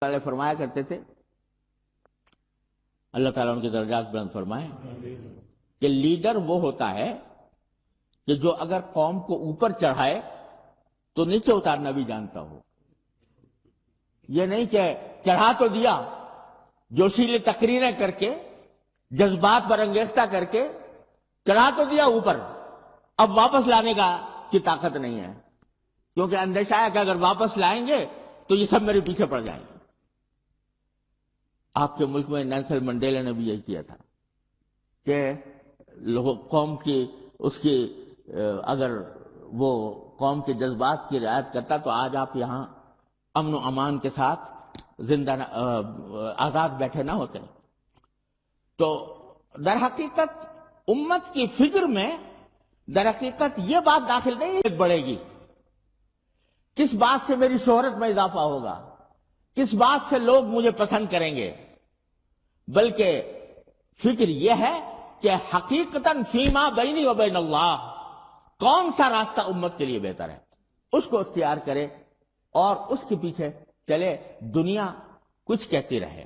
تعالیٰ فرمایا کرتے تھے، اللہ تعالیٰ ان کے درجات بلند فرمائے، کہ لیڈر وہ ہوتا ہے کہ جو اگر قوم کو اوپر چڑھائے تو نیچے اتارنا بھی جانتا ہو. یہ نہیں کہ چڑھا تو دیا، جوشیلے تقریریں کر کے، جذبات پر انگیختہ کر کے چڑھا تو دیا اوپر، اب واپس لانے کی طاقت نہیں ہے، کیونکہ اندیشہ ہے کہ اگر واپس لائیں گے تو یہ سب میرے پیچھے پڑ جائیں گے. آپ کے ملک میں نیلسن منڈیلا نے بھی یہی کیا تھا کہ قوم کی اگر وہ قوم کے جذبات کی رعایت کرتا تو آج آپ یہاں امن و امان کے ساتھ زندہ آزاد بیٹھے نہ ہوتے. تو در حقیقت امت کی فکر میں در حقیقت یہ بات داخل نہیں بڑھے گی کس بات سے میری شہرت میں اضافہ ہوگا، کس بات سے لوگ مجھے پسند کریں گے، بلکہ فکر یہ ہے کہ حقیقتاً فیما بینی و بین اللہ کون سا راستہ امت کے لیے بہتر ہے، اس کو اختیار کرے اور اس کے پیچھے چلے، دنیا کچھ کہتی رہے.